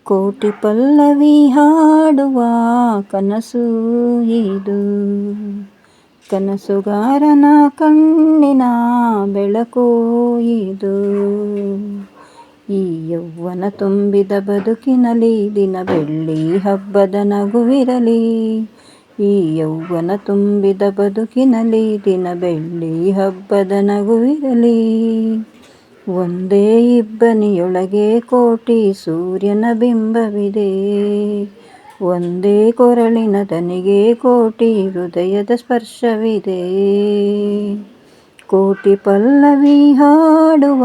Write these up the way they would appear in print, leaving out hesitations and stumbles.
ಕೋಟಿ ಪಲ್ಲವಿ ಹಾಡುವ ಕನಸು ಇದು, ಕನಸುಗಾರನ ಕಣ್ಣಿನ ಬೆಳಕು ಇದು. ಈ ಯೌವನ ತುಂಬಿದ ಬದುಕಿನಲ್ಲಿ ದಿನ ಬೆಳ್ಳಿ ಹಬ್ಬದ ನಗುವಿರಲಿ. ಈ ಯೌವನ ತುಂಬಿದ ಬದುಕಿನಲ್ಲಿ ದಿನ ಬೆಳ್ಳಿ ಹಬ್ಬದ ನಗುವಿರಲಿ. ಒಂದೇ ಇಬ್ಬನಿಯೊಳಗೆ ಕೋಟಿ ಸೂರ್ಯನ ಬಿಂಬವಿದೆ. ಒಂದೇ ಕೊರಳಿನ ದನಿಗೆ ಕೋಟಿ ಹೃದಯದ ಸ್ಪರ್ಶವಿದೆ. ಕೋಟಿ ಪಲ್ಲವಿ ಹಾಡುವ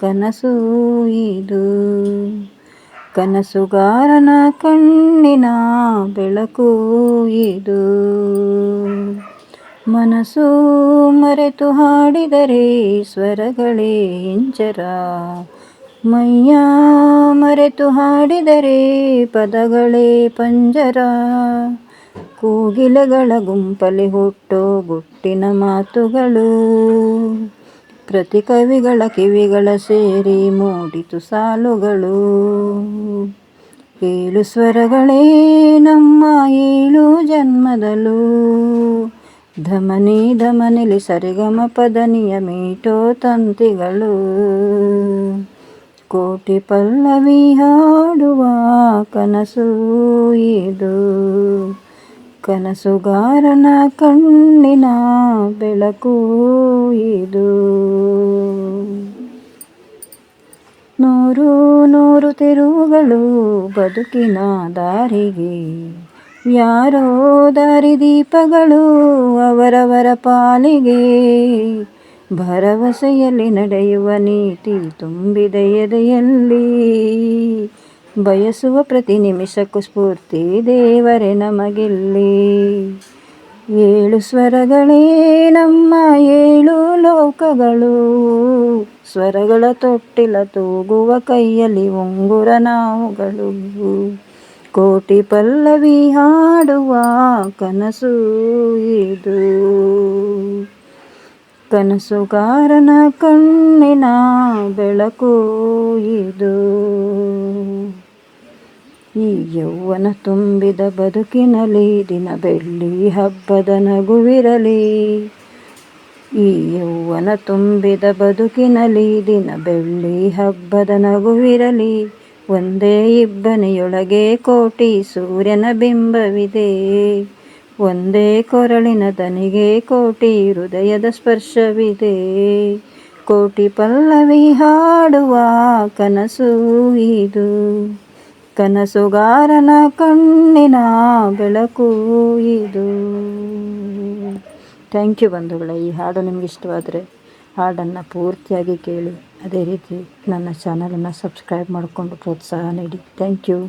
ಕನಸು ಇದು, ಕನಸುಗಾರನ ಕಣ್ಣಿನ ಬೆಳಕು ಇದು. ಮನಸ್ಸು ಮರೆತು ಹಾಡಿದರೆ ಸ್ವರಗಳೇ ಇಂಚರ, ಮೈಯ ಮರೆತು ಹಾಡಿದರೆ ಪದಗಳೇ ಪಂಜರ. ಕೋಗಿಲೆಗಳ ಗುಂಪಲಿ ಹುಟ್ಟೋ ಗುಟ್ಟಿನ ಮಾತುಗಳು, ಪ್ರತಿ ಕವಿಗಳ ಕಿವಿಗಳ ಸೇರಿ ಮೂಡಿತು ಸಾಲುಗಳು. ಏಳು ಸ್ವರಗಳೇ ನಮ್ಮ ಏಳು ಜನ್ಮದಲ್ಲೂ, ಧಮನಿ ಧಮನಿಲಿ ಸರಿಗಮ ಪದನಿಯ ಮೀಟೋ ತಂತಿಗಳು. ಕೋಟಿ ಪಲ್ಲವಿ ಹಾಡುವ ಕನಸು ಇದು, ಕನಸುಗಾರನ ಕಣ್ಣಿನ ಬೆಳಕು ಇದು. ನೂರು ನೂರು ತಿರುವುಗಳು ಬದುಕಿನ ದಾರಿಗೆ, ಯಾರೋ ದಾರಿದೀಪಗಳು ಅವರವರ ಪಾಲಿಗೆ. ಭರವಸೆಯಲ್ಲಿ ನಡೆಯುವ ನೀತಿ ತುಂಬಿದೆ ಎದೆಯಲ್ಲಿ, ಬಯಸುವ ಪ್ರತಿ ನಿಮಿಷಕ್ಕೂ ಸ್ಫೂರ್ತಿ ದೇವರೇ ನಮಗಿಲ್ಲಿ. ಏಳು ಸ್ವರಗಳೇ ನಮ್ಮ ಏಳು ಲೋಕಗಳು, ಸ್ವರಗಳ ತೊಟ್ಟಿಲ ತೂಗುವ ಕೈಯಲ್ಲಿ ಉಂಗುರ ನಾವುಗಳು. ಕೋಟಿ ಪಲ್ಲವಿ ಹಾಡುವ ಕನಸು ಇದು, ಕನಸುಗಾರನ ಕಣ್ಣಿನ ಬೆಳಕು ಇದು. ಈ ಯೌವನ ತುಂಬಿದ ಬದುಕಿನಲ್ಲಿ ದಿನ ಬೆಳ್ಳಿ ಹಬ್ಬದ ನಗುವಿರಲಿ. ಈ ಯೌವನ ತುಂಬಿದ ಬದುಕಿನಲ್ಲಿ ದಿನ ಬೆಳ್ಳಿ ಹಬ್ಬದ ನಗುವಿರಲಿ. ಒಂದೇ ಇಬ್ಬನಿಯೊಳಗೆ ಕೋಟಿ ಸೂರ್ಯನ ಬಿಂಬವಿದೆ. ಒಂದೇ ಕೊರಳಿನ ದನಿಗೆ ಕೋಟಿ ಹೃದಯದ ಸ್ಪರ್ಶವಿದೆ. ಕೋಟಿ ಪಲ್ಲವಿ ಹಾಡುವ ಕನಸು ಇದು, ಕನಸುಗಾರನ ಕಣ್ಣಿನ ಬೆಳಕು ಇದು. ಥ್ಯಾಂಕ್ ಯು ಬಂಧುಗಳೇ. ಈ ಹಾಡು ನಿಮ್ಗೆ ಇಷ್ಟವಾದರೆ ಹಾಡನ್ನು ಪೂರ್ತಿಯಾಗಿ ಕೇಳಿ, ಅದೇ ರೀತಿ ನನ್ನ ಚಾನಲನ್ನು ಸಬ್ಸ್ಕ್ರೈಬ್ ಮಾಡಿಕೊಂಡು ಪ್ರೋತ್ಸಾಹ ನೀಡಿ. Thank you.